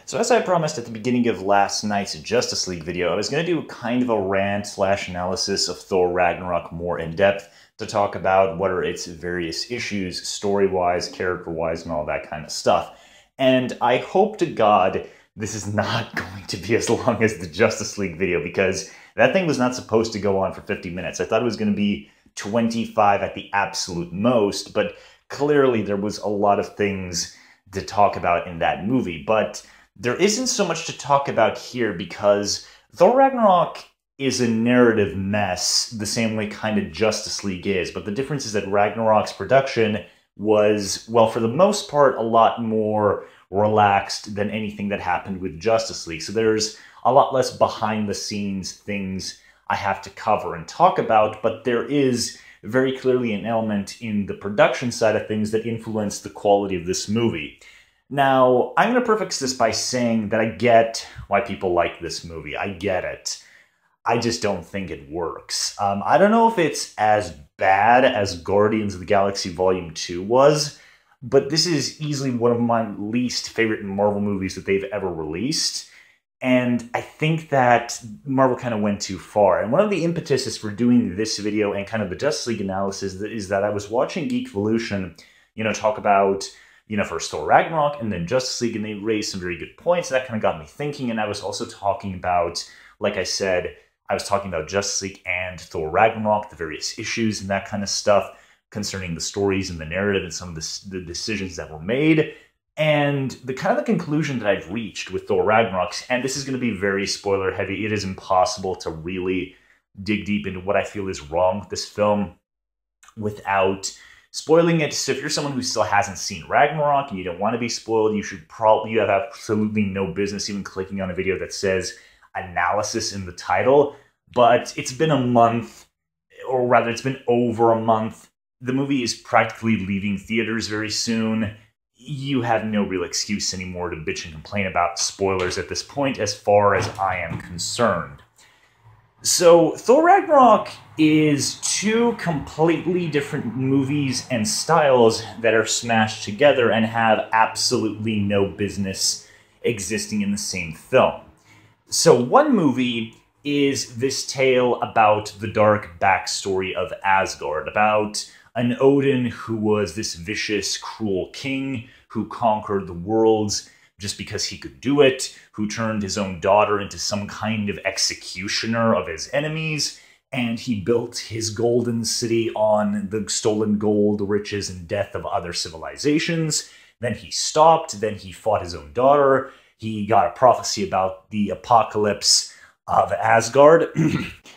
So as I promised at the beginning of last night's Justice League video, I was going to do kind of a rant/analysis of Thor Ragnarok more in depth to talk about what are its various issues, story-wise, character-wise, and all that kind of stuff. And I hope to God this is not going to be as long as the Justice League video, because that thing was not supposed to go on for 50 minutes. I thought it was going to be 25 at the absolute most, but clearly there was a lot of things to talk about in that movie. But there isn't so much to talk about here because Thor Ragnarok is a narrative mess, the same way kind of Justice League is. But the difference is that Ragnarok's production was, well, for the most part, a lot more relaxed than anything that happened with Justice League. So there's a lot less behind-the-scenes things I have to cover and talk about, but there is very clearly an element in the production side of things that influenced the quality of this movie. Now, I'm going to preface this by saying that I get why people like this movie. I get it. I just don't think it works. I don't know if it's as bad as Guardians of the Galaxy Volume 2 was, but this is easily one of my least favorite Marvel movies that they've ever released. And I think that Marvel kind of went too far. And one of the impetuses for doing this video and kind of the Justice League analysis is that I was watching Geekvolution, talk about first Thor Ragnarok and then Justice League, and they raised some very good points. That kind of got me thinking, and I was also talking about, like I said, I was talking about Justice League and Thor Ragnarok, the various issues and that kind of stuff concerning the stories and the narrative and some of the decisions that were made. And the kind of the conclusion that I've reached with Thor Ragnarok, and this is going to be very spoiler heavy, it is impossible to really dig deep into what I feel is wrong with this film without spoiling it. So if you're someone who still hasn't seen Ragnarok and you don't want to be spoiled, you have absolutely no business even clicking on a video that says analysis in the title. But it's been a month, or rather it's been over a month. The movie is practically leaving theaters very soon. You have no real excuse anymore to bitch and complain about spoilers at this point, as far as I am concerned. So, Thor Ragnarok is two completely different movies and styles that are smashed together and have absolutely no business existing in the same film. So, one movie is this tale about the dark backstory of Asgard, about an Odin who was this vicious, cruel king who conquered the worlds just because he could do it, who turned his own daughter into some kind of executioner of his enemies, and he built his golden city on the stolen gold, riches, and death of other civilizations. Then he stopped, then he fought his own daughter, he got a prophecy about the apocalypse of Asgard,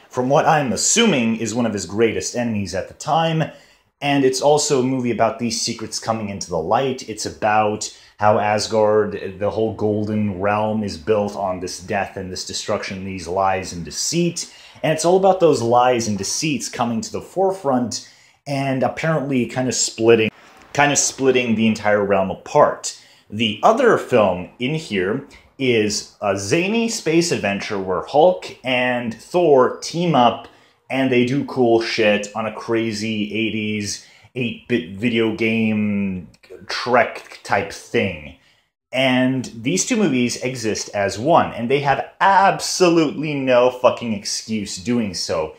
from what I'm assuming is one of his greatest enemies at the time. And it's also a movie about these secrets coming into the light. It's about how Asgard, the whole golden realm, is built on this death and this destruction, these lies and deceit. And it's all about those lies and deceits coming to the forefront and apparently kind of splitting the entire realm apart. The other film in here is a zany space adventure where Hulk and Thor team up and they do cool shit on a crazy 80s 8-bit video game Trek type thing. And these two movies exist as one, and they have absolutely no fucking excuse doing so.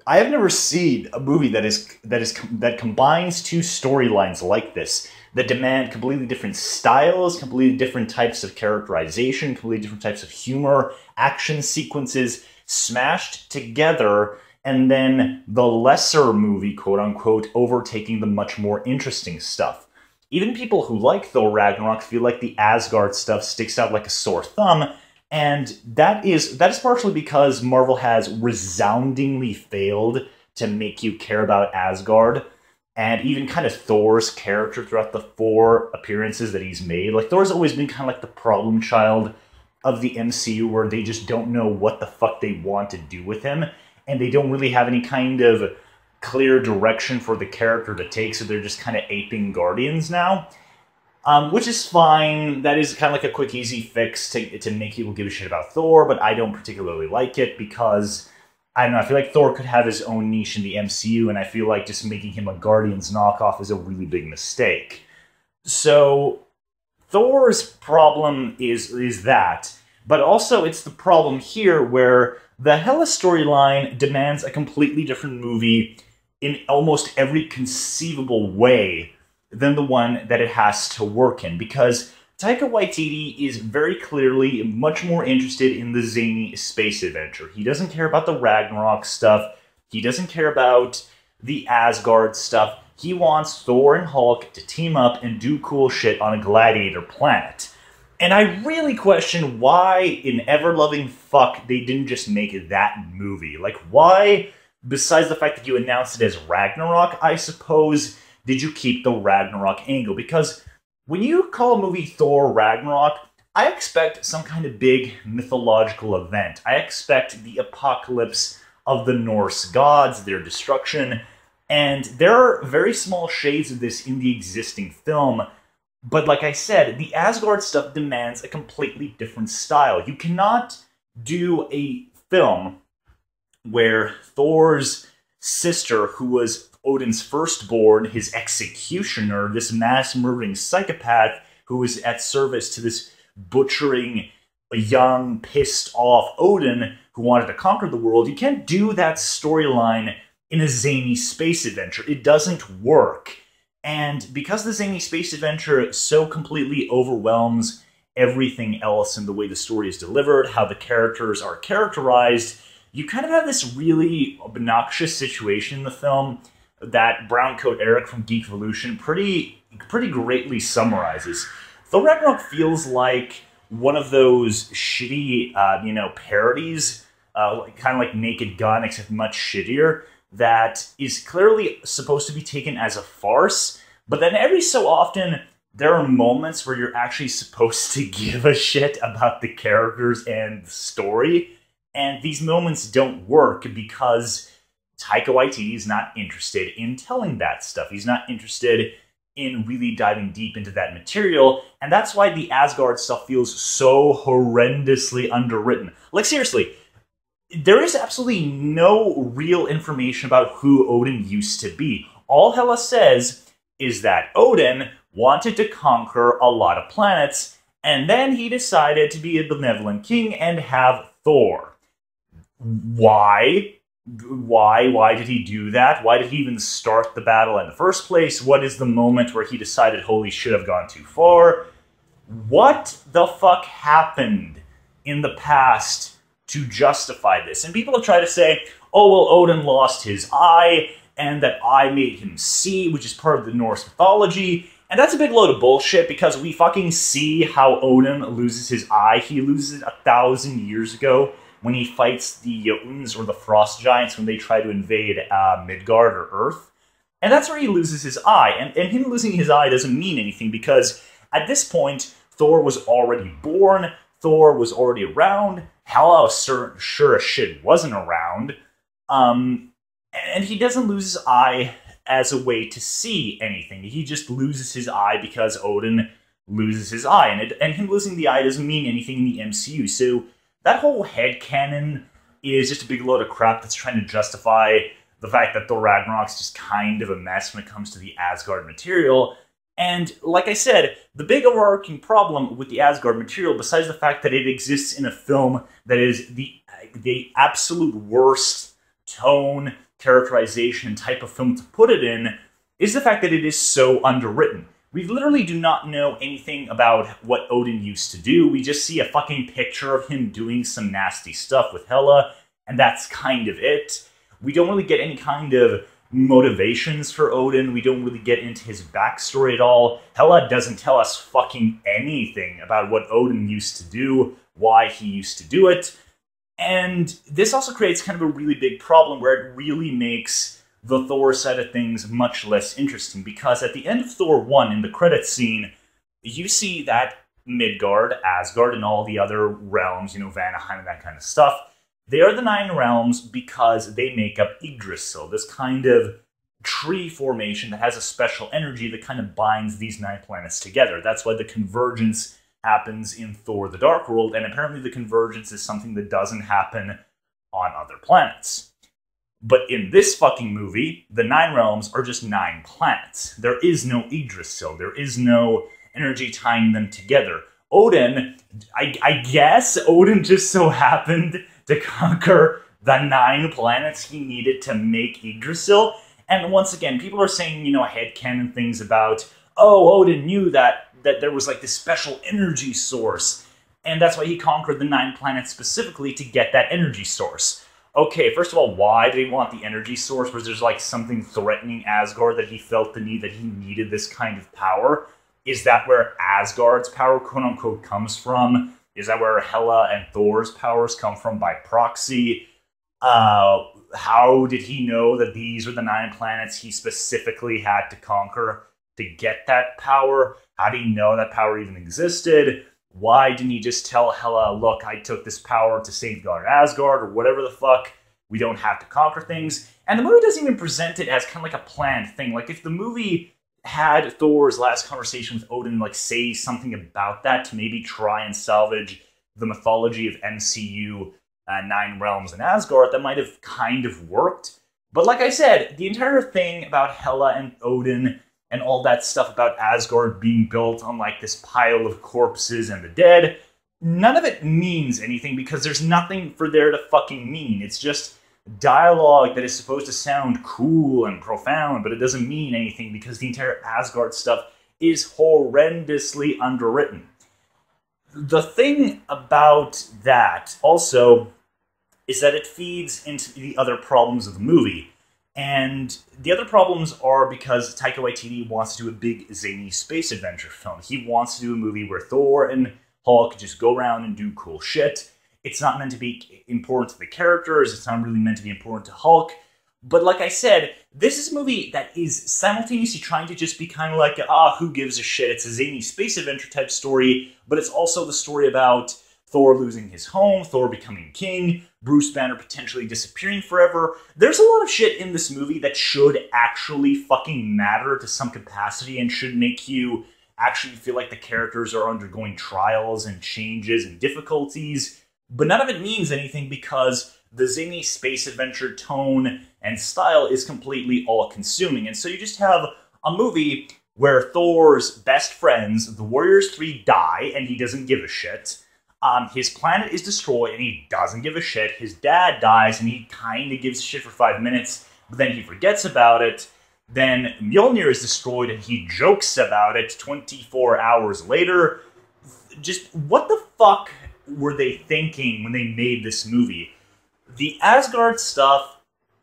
I have never seen a movie that combines two storylines like this, that demand completely different styles, completely different types of characterization, completely different types of humor, action sequences smashed together, and then the lesser movie, quote-unquote, overtaking the much more interesting stuff. Even people who like Thor Ragnarok feel like the Asgard stuff sticks out like a sore thumb, and that is partially because Marvel has resoundingly failed to make you care about Asgard, and even kind of Thor's character throughout the 4 appearances that he's made. Like, Thor's always been kind of like the problem child of the MCU, where they just don't know what the fuck they want to do with him, and they don't really have any kind of clear direction for the character to take, so they're just kind of aping Guardians now. Which is fine. That is kind of like a quick, easy fix to make people give a shit about Thor, but I don't particularly like it because, I don't know, I feel like Thor could have his own niche in the MCU, and I feel like just making him a Guardians knockoff is a really big mistake. So, Thor's problem is that, but also it's the problem here where the Hela storyline demands a completely different movie in almost every conceivable way than the one that it has to work in, because Taika Waititi is very clearly much more interested in the zany space adventure. He doesn't care about the Ragnarok stuff. He doesn't care about the Asgard stuff. He wants Thor and Hulk to team up and do cool shit on a gladiator planet. And I really question why, in ever-loving fuck, they didn't just make that movie. Like, why, besides the fact that you announced it as Ragnarok, I suppose, did you keep the Ragnarok angle? Because when you call a movie Thor Ragnarok, I expect some kind of big mythological event. I expect the apocalypse of the Norse gods, their destruction, and there are very small shades of this in the existing film. But like I said, the Asgard stuff demands a completely different style. You cannot do a film where Thor's sister, who was Odin's firstborn, his executioner, this mass-murdering psychopath who was at service to this butchering, young, pissed-off Odin who wanted to conquer the world, you can't do that storyline in a zany space adventure. It doesn't work. And because the zany space adventure so completely overwhelms everything else in the way the story is delivered, how the characters are characterized, you kind of have this really obnoxious situation in the film that Browncoat Eric from Geekvolution pretty greatly summarizes. Thor Ragnarok feels like one of those shitty, parodies, kind of like Naked Gun, except much shittier, that is clearly supposed to be taken as a farce, but then every so often there are moments where you're actually supposed to give a shit about the characters and the story, and these moments don't work because Taika Waititi is not interested in telling that stuff. He's not interested in really diving deep into that material, and that's why the Asgard stuff feels so horrendously underwritten. Like, seriously, there is absolutely no real information about who Odin used to be. All Hela says is that Odin wanted to conquer a lot of planets, and then he decided to be a benevolent king and have Thor. Why? Why did he do that? Why did he even start the battle in the first place? What is the moment where he decided, holy shit, I've gone too far? What the fuck happened in the past to justify this? And people have tried to say, oh, well, Odin lost his eye, and that eye made him see, which is part of the Norse mythology. And that's a big load of bullshit, because we fucking see how Odin loses his eye. He loses it 1,000 years ago when he fights the Jotuns, or the Frost Giants, when they try to invade Midgard, or Earth. And that's where he loses his eye. And him losing his eye doesn't mean anything, because at this point, Thor was already born, Thor was already around, Hela was sure as shit wasn't around, and he doesn't lose his eye as a way to see anything. He just loses his eye because Odin loses his eye, and him losing the eye doesn't mean anything in the MCU, so that whole headcanon is just a big load of crap that's trying to justify the fact that Thor Ragnarok's just kind of a mess when it comes to the Asgard material. And like I said, the big overarching problem with the Asgard material, besides the fact that it exists in a film that is the absolute worst tone, characterization, and type of film to put it in, is the fact that it is so underwritten. We literally do not know anything about what Odin used to do. We just see a fucking picture of him doing some nasty stuff with Hela, and that's kind of it. We don't really get any kind of motivations for Odin. We don't really get into his backstory at all. Hela doesn't tell us fucking anything about what Odin used to do, why he used to do it. And this also creates kind of a really big problem where it really makes the Thor side of things much less interesting, because at the end of Thor 1, in the credits scene, you see that Midgard, Asgard, and all the other realms, Vanaheim and that kind of stuff, they are the 9 realms because they make up Yggdrasil, this kind of tree formation that has a special energy that kind of binds these 9 planets together. That's why the convergence happens in Thor the Dark World, and apparently the convergence is something that doesn't happen on other planets. But in this fucking movie, the 9 realms are just 9 planets. There is no Yggdrasil. There is no energy tying them together. Odin, I guess Odin just so happened to conquer the 9 planets he needed to make Yggdrasil. And once again, people are saying, headcanon things about, oh, Odin knew that there was like this special energy source. And that's why he conquered the 9 planets specifically, to get that energy source. Okay, first of all, why did he want the energy source? Was there like something threatening Asgard that he felt the need that he needed this kind of power? Is that where Asgard's power, quote-unquote, comes from? Is that where Hela and Thor's powers come from by proxy? How did he know that these were the 9 planets he specifically had to conquer to get that power? How did he know that power even existed? Why didn't he just tell Hela, look, I took this power to safeguard Asgard, or whatever the fuck, we don't have to conquer things? And the movie doesn't even present it as kind of like a planned thing. Like, if the movie had Thor's last conversation with Odin, like, say something about that to maybe try and salvage the mythology of MCU 9 Realms and Asgard, that might have kind of worked. But like I said, the entire thing about Hela and Odin and all that stuff about Asgard being built on like this pile of corpses and the dead, none of it means anything because there's nothing for there to fucking mean. It's just dialogue that is supposed to sound cool and profound, but it doesn't mean anything because the entire Asgard stuff is horrendously underwritten. The thing about that also is that it feeds into the other problems of the movie. And the other problems are because Taika Waititi wants to do a big, zany space adventure film. He wants to do a movie where Thor and Hulk just go around and do cool shit. It's not meant to be important to the characters. It's not really meant to be important to Hulk. But like I said, this is a movie that is simultaneously trying to just be kind of like, who gives a shit? It's a zany space adventure type story, but it's also the story about Thor losing his home, Thor becoming king, Bruce Banner potentially disappearing forever. There's a lot of shit in this movie that should actually fucking matter to some capacity and should make you actually feel like the characters are undergoing trials and changes and difficulties. But none of it means anything because the zany space adventure tone and style is completely all-consuming. And so you just have a movie where Thor's best friends, the Warriors 3, die and he doesn't give a shit. His planet is destroyed and he doesn't give a shit. His dad dies and he kind of gives a shit for 5 minutes, but then he forgets about it. Then Mjolnir is destroyed and he jokes about it 24 hours later. Just what the fuck were they thinking when they made this movie? The Asgard stuff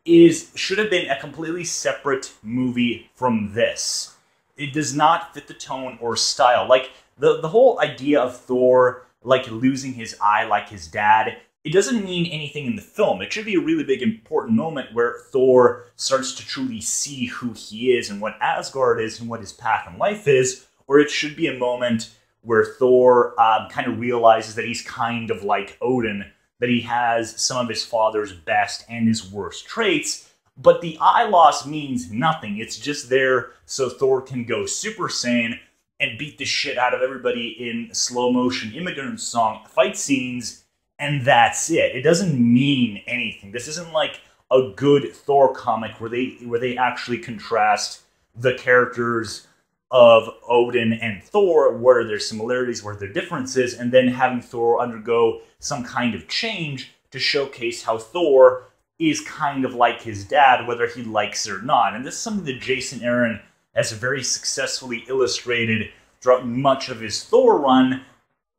should have been a completely separate movie from this. It does not fit the tone or style. Like, the whole idea of Thor like losing his eye like his dad, it doesn't mean anything in the film. It should be a really big important moment where Thor starts to truly see who he is and what Asgard is and what his path in life is, or it should be a moment where Thor kind of realizes that he's kind of like Odin, that he has some of his father's best and his worst traits, but the eye loss means nothing. It's just there so Thor can go Super Saiyan and beat the shit out of everybody in slow-motion immigrant song fight scenes, and that's it. It doesn't mean anything. This isn't like a good Thor comic where they actually contrast the characters of Odin and Thor, where there's similarities, where there are differences, and then having Thor undergo some kind of change to showcase how Thor is kind of like his dad, whether he likes it or not. And this is something that Jason Aaron has very successfully illustrated throughout much of his Thor run,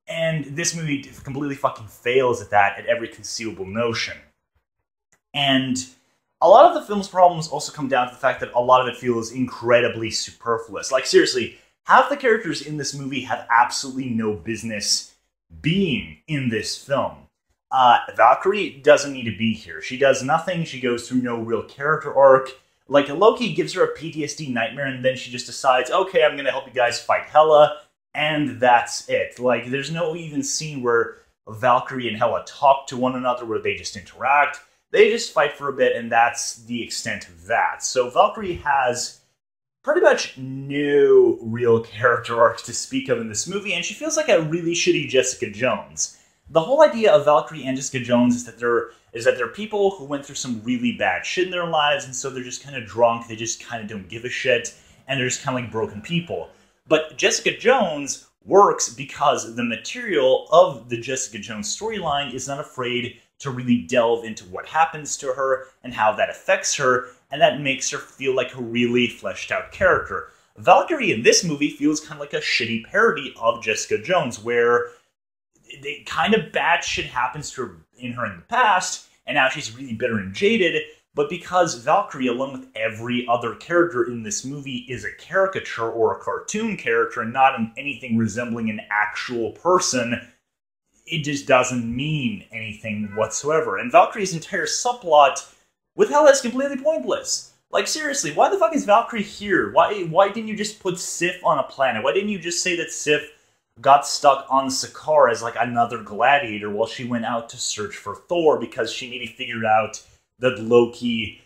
and this movie completely fucking fails at that at every conceivable notion. And a lot of the film's problems also come down to the fact that a lot of it feels incredibly superfluous. Like, seriously, half the characters in this movie have absolutely no business being in this film. Valkyrie doesn't need to be here. She does nothing. She goes through no real character arc. Like, Loki gives her a PTSD nightmare, and then she just decides, okay, I'm gonna help you guys fight Hela, and that's it. Like, there's no even scene where Valkyrie and Hela talk to one another, where they just interact. They just fight for a bit, and that's the extent of that. So Valkyrie has pretty much no real character arc to speak of in this movie, and she feels like a really shitty Jessica Jones. The whole idea of Valkyrie and Jessica Jones is that they're people who went through some really bad shit in their lives, and so they're just kind of drunk, they just kind of don't give a shit, and they're just kind of like broken people. But Jessica Jones works because the material of the Jessica Jones storyline is not afraid to really delve into what happens to her and how that affects her, and that makes her feel like a really fleshed out character. Valkyrie in this movie feels kind of like a shitty parody of Jessica Jones, where the kind of bad shit happens to her in the past, and now she's really bitter and jaded. But because Valkyrie, along with every other character in this movie, is a caricature or a cartoon character and not anything resembling an actual person, it just doesn't mean anything whatsoever. And Valkyrie's entire subplot with Hela is completely pointless. Like, seriously, why the fuck is Valkyrie here? Why didn't you just put Sif on a planet? Why didn't you just say that Sif got stuck on Sakaar as, like, another gladiator while she went out to search for Thor because she maybe figured out that Loki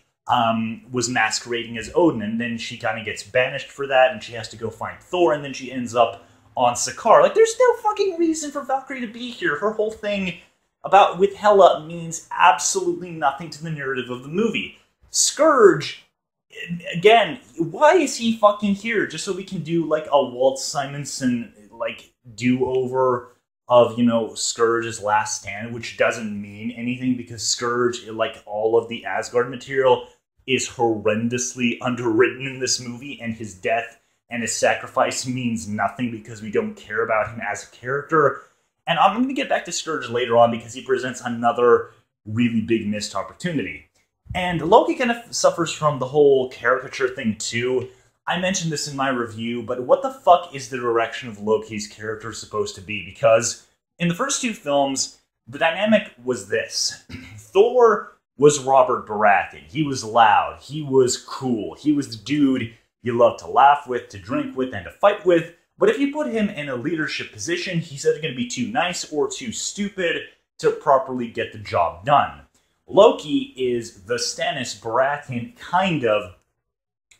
was masquerading as Odin, and then she kind of gets banished for that, and she has to go find Thor, and then she ends up on Sakaar. Like, there's no fucking reason for Valkyrie to be here. Her whole thing with Hela means absolutely nothing to the narrative of the movie. Scourge, again, why is he fucking here? Just so we can do, like, a Walt Simonson, like, do-over of, you know, Scourge's last stand, which doesn't mean anything because Scourge, like all of the Asgard material, is horrendously underwritten in this movie, and his death and his sacrifice means nothing because we don't care about him as a character. And I'm going to get back to Scourge later on because he presents another really big missed opportunity. And Loki kind of suffers from the whole caricature thing too. I mentioned this in my review, but what the fuck is the direction of Loki's character supposed to be? Because in the first two films, the dynamic was this. Thor was Robert Baratheon. He was loud. He was cool. He was the dude you love to laugh with, to drink with, and to fight with. But if you put him in a leadership position, he's either going to be too nice or too stupid to properly get the job done. Loki is the Stannis Baratheon, kind of,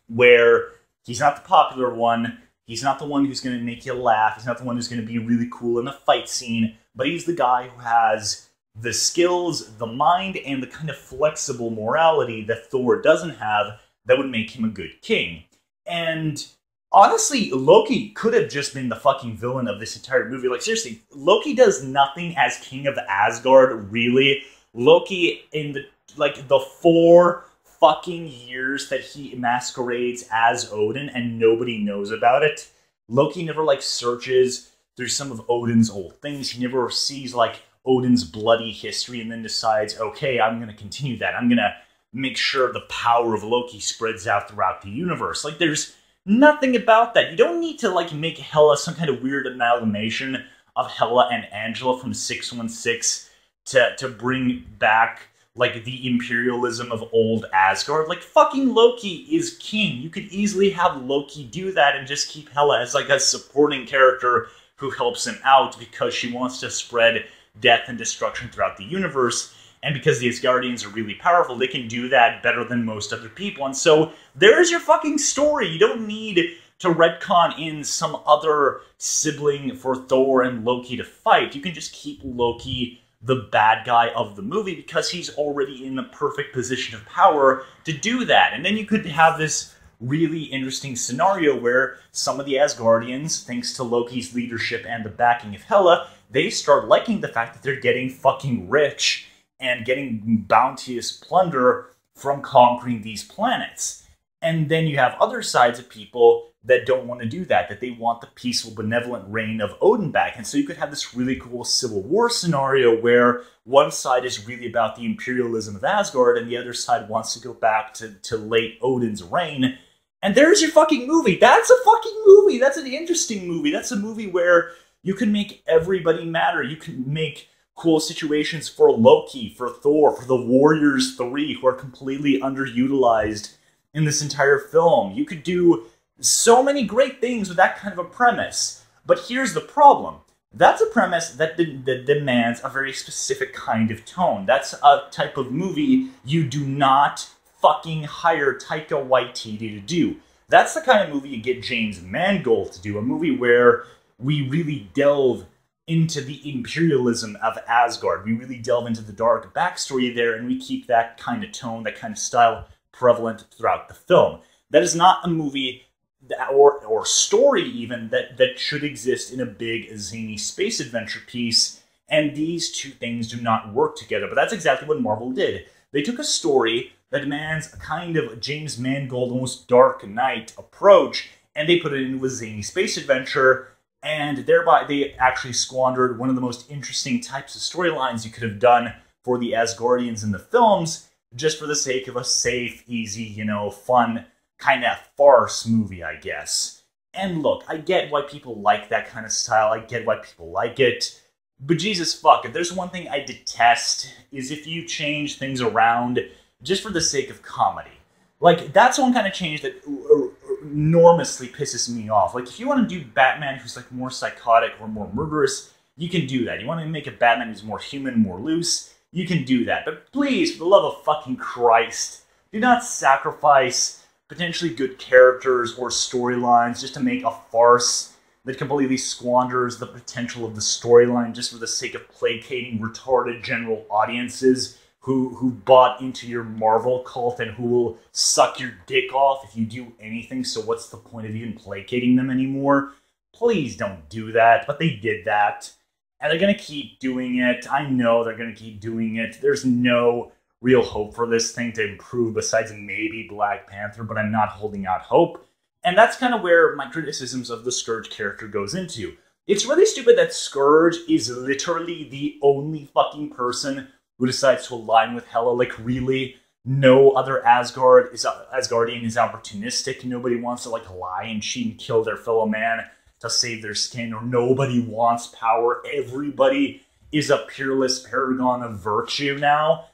where he's not the popular one. He's not the one who's going to make you laugh. He's not the one who's going to be really cool in a fight scene. But he's the guy who has the skills, the mind, and the kind of flexible morality that Thor doesn't have that would make him a good king. And honestly, Loki could have just been the fucking villain of this entire movie. Like, seriously, Loki does nothing as king of Asgard, really. Loki, in the 4 fucking years that he masquerades as Odin and nobody knows about it, Loki never, like, searches through some of Odin's old things. He never sees, like, Odin's bloody history and then decides, okay, I'm going to continue that. I'm going to make sure the power of Loki spreads out throughout the universe. Like, there's nothing about that. You don't need to, like, make Hela some kind of weird amalgamation of Hela and Angela from 616 to bring back, like, the imperialism of old Asgard. Like, fucking Loki is king. You could easily have Loki do that and just keep Hela as, like, a supporting character who helps him out because she wants to spread death and destruction throughout the universe. And because the Asgardians are really powerful, they can do that better than most other people. And so, there's your fucking story. You don't need to retcon in some other sibling for Thor and Loki to fight. You can just keep Loki the bad guy of the movie because he's already in the perfect position of power to do that. And then you could have this really interesting scenario where some of the Asgardians, thanks to Loki's leadership and the backing of Hela, they start liking the fact that they're getting fucking rich and getting bounteous plunder from conquering these planets. And then you have other sides of people that don't want to do that, that they want the peaceful, benevolent reign of Odin back. And so you could have this really cool Civil War scenario where one side is really about the imperialism of Asgard and the other side wants to go back to late Odin's reign. And there's your fucking movie. That's a fucking movie. That's an interesting movie. That's a movie where you can make everybody matter. You can make cool situations for Loki, for Thor, for the Warriors 3, who are completely underutilized in this entire film. You could do so many great things with that kind of a premise. But here's the problem. That's a premise that demands a very specific kind of tone. That's a type of movie you do not fucking hire Taika Waititi to do. That's the kind of movie you get James Mangold to do. A movie where we really delve into the imperialism of Asgard. We really delve into the dark backstory there, and we keep that kind of tone, that kind of style prevalent throughout the film. That is not a movie or or story even that should exist in a big zany space adventure piece. And these two things do not work together. But that's exactly what Marvel did. They took a story that demands a kind of James Mangold, almost Dark Knight approach, and they put it into a zany space adventure, and thereby they actually squandered one of the most interesting types of storylines you could have done for the Asgardians in the films, just for the sake of a safe, easy, you know, fun, kind of farce movie, I guess. And look, I get why people like that kind of style, I get why people like it, but Jesus fuck, if there's one thing I detest, is if you change things around just for the sake of comedy. Like, that's one kind of change that enormously pisses me off. Like, if you want to do Batman who's, like, more psychotic or more murderous, you can do that. You want to make a Batman who's more human, more loose, you can do that. But please, for the love of fucking Christ, do not sacrifice potentially good characters or storylines just to make a farce that completely squanders the potential of the storyline just for the sake of placating retarded general audiences who bought into your Marvel cult and who will suck your dick off if you do anything, so what's the point of even placating them anymore? Please don't do that, but they did that. And they're going to keep doing it. I know they're going to keep doing it. There's no real hope for this thing to improve besides maybe Black Panther, but I'm not holding out hope. And that's kind of where my criticisms of the Scourge character goes into. It's really stupid that Scourge is literally the only fucking person who decides to align with Hela. Like, really? No other Asgardian is opportunistic. Nobody wants to, like, lie and cheat and kill their fellow man to save their skin. Or nobody wants power. Everybody is a peerless paragon of virtue now.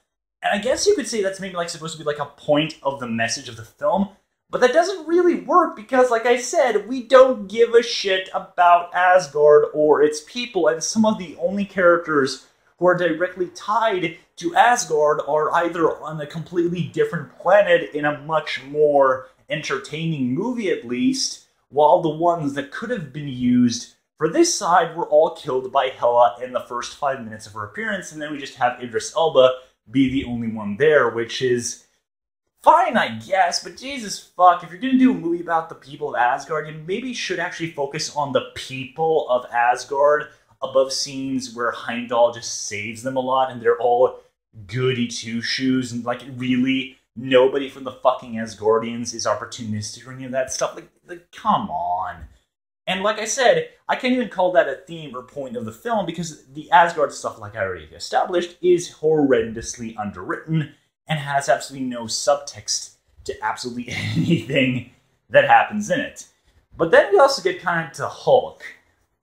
And I guess you could say that's maybe, like, supposed to be, like, a point of the message of the film. But that doesn't really work because, like I said, we don't give a shit about Asgard or its people. And some of the only characters who are directly tied to Asgard are either on a completely different planet in a much more entertaining movie at least, while the ones that could have been used for this side were all killed by Hela in the first 5 minutes of her appearance, and then we just have Idris Elba be the only one there, which is fine, I guess, but Jesus fuck, if you're gonna do a movie about the people of Asgard, you maybe should actually focus on the people of Asgard above scenes where Heimdall just saves them a lot and they're all goody two-shoes and, like, really nobody from the fucking Asgardians is opportunistic or any of that stuff. Like, come on. And like I said, I can't even call that a theme or point of the film because the Asgard stuff, like I already established, is horrendously underwritten and has absolutely no subtext to absolutely anything that happens in it. But then we also get kind of to Hulk.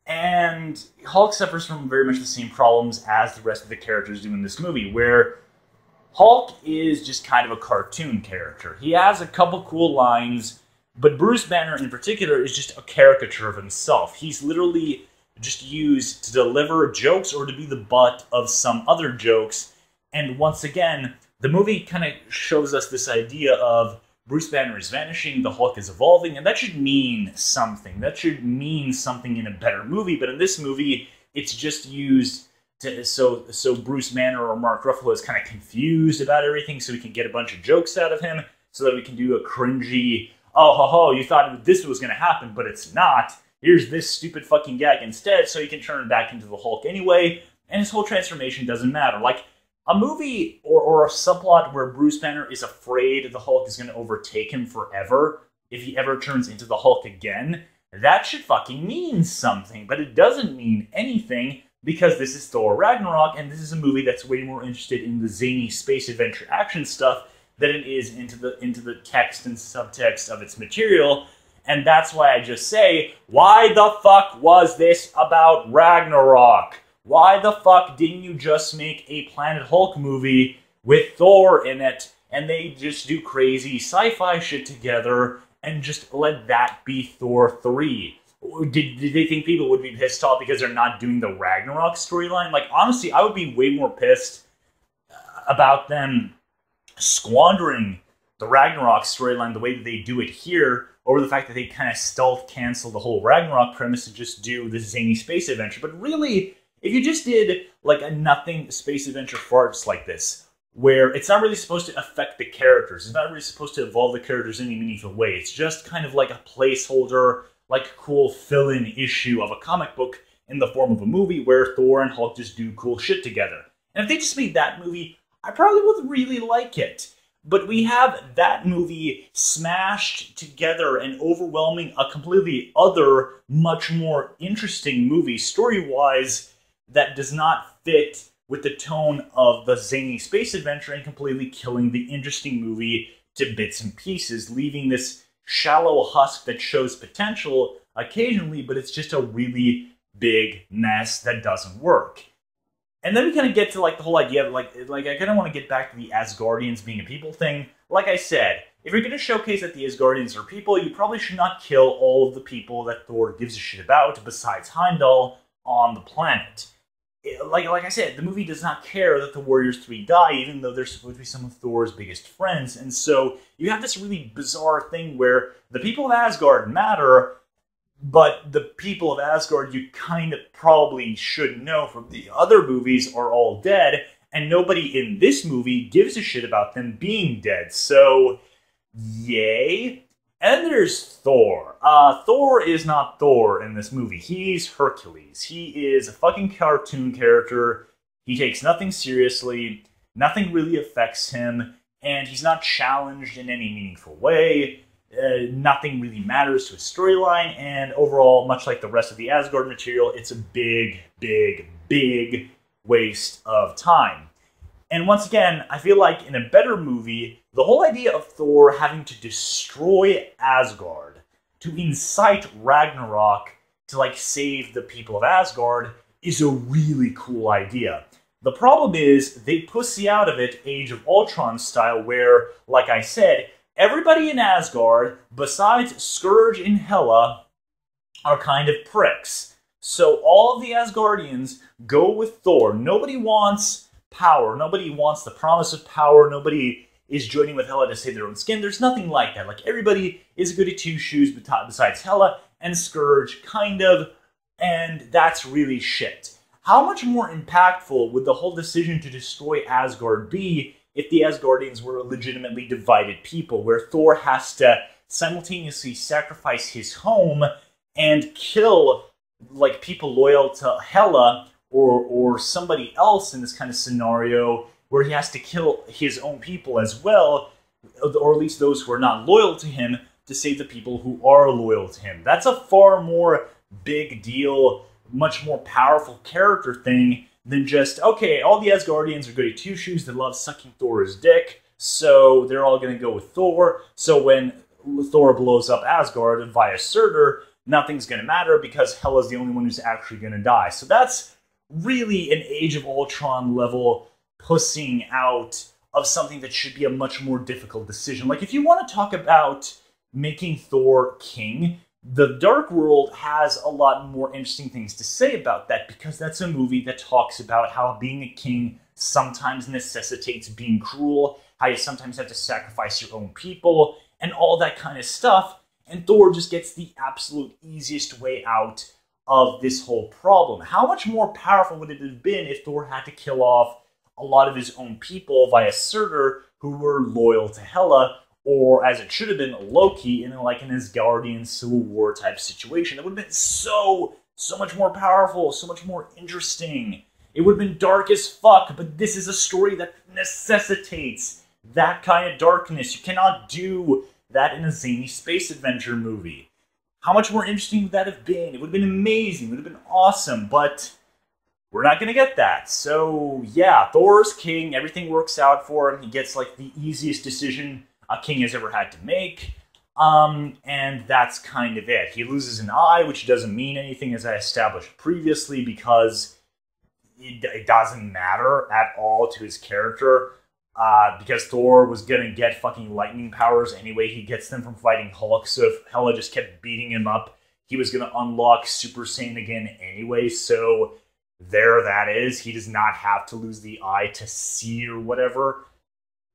And Hulk suffers from very much the same problems as the rest of the characters do in this movie, where Hulk is just kind of a cartoon character. He has a couple cool lines, but Bruce Banner in particular is just a caricature of himself. He's literally just used to deliver jokes or to be the butt of some other jokes. And once again, the movie kind of shows us this idea of Bruce Banner is vanishing, the Hulk is evolving, and that should mean something. That should mean something in a better movie, but in this movie, it's just used to, so Bruce Banner or Mark Ruffalo is kind of confused about everything, so we can get a bunch of jokes out of him, so that we can do a cringy, oh ho ho, you thought this was going to happen, but it's not. Here's this stupid fucking gag instead, so he can turn back into the Hulk anyway, and his whole transformation doesn't matter. Like, a movie or a subplot where Bruce Banner is afraid the Hulk is going to overtake him forever if he ever turns into the Hulk again, that should fucking mean something. But it doesn't mean anything because this is Thor Ragnarok, and this is a movie that's way more interested in the zany space adventure action stuff than it is into the text and subtext of its material. And that's why I just say, why the fuck was this about Ragnarok? Why the fuck didn't you just make a Planet Hulk movie with Thor in it, and they just do crazy sci-fi shit together, and just let that be Thor 3? Did they think people would be pissed off because they're not doing the Ragnarok storyline? Like, honestly, I would be way more pissed about them squandering the Ragnarok storyline the way that they do it here, over the fact that they kind of stealth cancel the whole Ragnarok premise and just do the zany space adventure. But really, if you just did, like, a nothing space adventure farce like this, where it's not really supposed to affect the characters, it's not really supposed to evolve the characters in any meaningful way, it's just kind of like a placeholder, like a cool fill-in issue of a comic book in the form of a movie where Thor and Hulk just do cool shit together. And if they just made that movie, I probably would really like it. But we have that movie smashed together and overwhelming a completely other, much more interesting movie, story-wise, that does not fit with the tone of the zany space adventure and completely killing the interesting movie to bits and pieces, leaving this shallow husk that shows potential occasionally, but it's just a really big mess that doesn't work. And then we kind of get to like the whole idea of like I kind of want to get back to the Asgardians being a people thing. Like I said, if you're going to showcase that the Asgardians are people, you probably should not kill all of the people that Thor gives a shit about besides Heimdall on the planet. Like I said, the movie does not care that the Warriors 3 die, even though they're supposed to be some of Thor's biggest friends. And so you have this really bizarre thing where the people of Asgard matter, but the people of Asgard you kind of probably should know from the other movies are all dead, and nobody in this movie gives a shit about them being dead. So, yay. And then there's Thor. Thor is not Thor in this movie. He's Hercules. He is a fucking cartoon character. He takes nothing seriously. Nothing really affects him. And he's not challenged in any meaningful way. Nothing really matters to his storyline. And overall, much like the rest of the Asgard material, it's a big, big, big waste of time. And once again, I feel like in a better movie, the whole idea of Thor having to destroy Asgard, to incite Ragnarok to like save the people of Asgard, is a really cool idea. The problem is, they pussy out of it Age of Ultron style where, like I said, everybody in Asgard, besides Scourge and Hela, are kind of pricks. So all of the Asgardians go with Thor. Nobody wants power. Nobody wants the promise of power. Nobody is joining with Hela to save their own skin. There's nothing like that. Like, everybody is good at two shoes besides Hela and Scourge, kind of, and that's really shit. How much more impactful would the whole decision to destroy Asgard be if the Asgardians were a legitimately divided people, where Thor has to simultaneously sacrifice his home and kill, like, people loyal to Hela or somebody else in this kind of scenario, where he has to kill his own people as well, or at least those who are not loyal to him, to save the people who are loyal to him. That's a far more big deal, much more powerful character thing than just, okay, all the Asgardians are goody two-shoes that love sucking Thor's dick, so they're all going to go with Thor, so when Thor blows up Asgard via Surtur, nothing's going to matter because Hela's the only one who's actually going to die. So that's really an Age of Ultron level pussing out of something that should be a much more difficult decision. Like, if you want to talk about making Thor king, The Dark World has a lot more interesting things to say about that, because that's a movie that talks about how being a king sometimes necessitates being cruel, how you sometimes have to sacrifice your own people, and all that kind of stuff, and Thor just gets the absolute easiest way out of this whole problem. How much more powerful would it have been if Thor had to kill off a lot of his own people via Surtur who were loyal to Hela, or as it should have been, Loki in like an Asgardian Civil War type situation? That would have been so much more powerful, so much more interesting. It would have been dark as fuck, but this is a story that necessitates that kind of darkness. You cannot do that in a zany space adventure movie. How much more interesting would that have been? It would have been amazing, it would have been awesome, but we're not going to get that. So yeah, Thor's king, everything works out for him. He gets like the easiest decision a king has ever had to make, and that's kind of it. He loses an eye, which doesn't mean anything, as I established previously, because it doesn't matter at all to his character. Because Thor was gonna get fucking lightning powers anyway. He gets them from fighting Hulk, so if Hela just kept beating him up, he was gonna unlock Super Saiyan again anyway, so there that is. He does not have to lose the eye to see or whatever.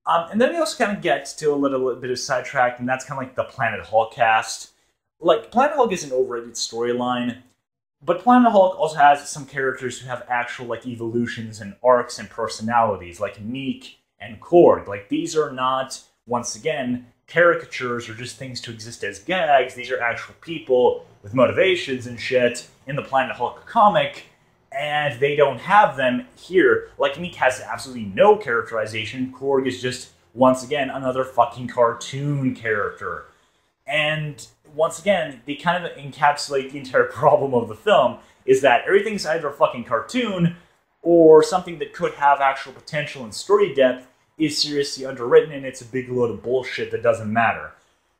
And then we also kind of get to a little bit of sidetracked, and that's kind of like the Planet Hulk cast. Like, Planet Hulk is an overrated storyline, but Planet Hulk also has some characters who have actual, like, evolutions and arcs and personalities, like Meek and Korg. Like, these are not, once again, caricatures or just things to exist as gags. These are actual people with motivations and shit in the Planet Hulk comic, and they don't have them here. Like, Meek has absolutely no characterization. Korg is just, once again, another fucking cartoon character. And once again, they kind of encapsulate the entire problem of the film, is that everything's either a fucking cartoon or something that could have actual potential and story depth is seriously underwritten, and it's a big load of bullshit that doesn't matter.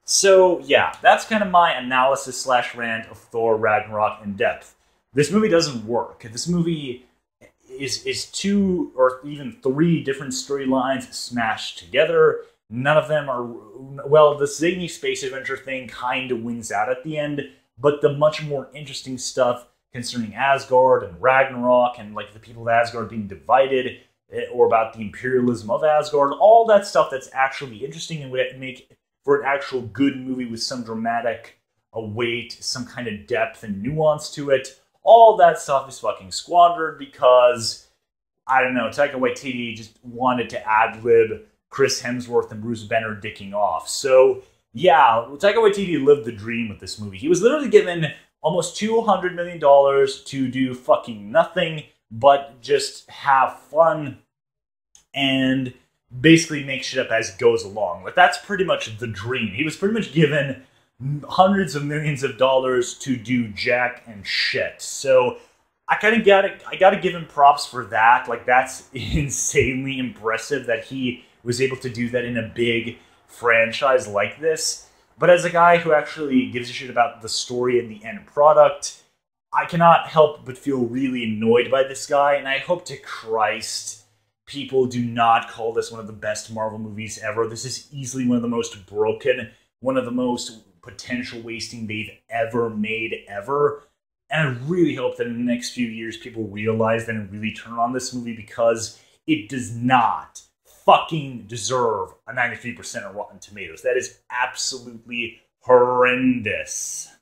So, yeah, that's kind of my analysis slash rant of Thor Ragnarok in depth. This movie doesn't work. This movie is 2 or even 3 different storylines smashed together. None of them are... Well, the zany space adventure thing kind of wins out at the end, but the much more interesting stuff concerning Asgard and Ragnarok and, like, the people of Asgard being divided, or about the imperialism of Asgard, all that stuff that's actually interesting and would make for an actual good movie with some dramatic weight, some kind of depth and nuance to it. All that stuff is fucking squandered because, I don't know, Taika Waititi just wanted to ad-lib Chris Hemsworth and Bruce Banner dicking off. So, yeah, Taika Waititi lived the dream with this movie. He was literally given almost $200 million to do fucking nothing but just have fun and basically make shit up as it goes along. Like, that's pretty much the dream. He was pretty much given hundreds of millions of dollars to do jack and shit. So I gotta give him props for that. Like, that's insanely impressive that he was able to do that in a big franchise like this. But as a guy who actually gives a shit about the story and the end product, I cannot help but feel really annoyed by this guy, and I hope to Christ people do not call this one of the best Marvel movies ever. This is easily one of the most broken, one of the most potential wasting they've ever made, ever. And I really hope that in the next few years people realize that and really turn on this movie, because it does not fucking deserve a 93% on Rotten Tomatoes. That is absolutely horrendous.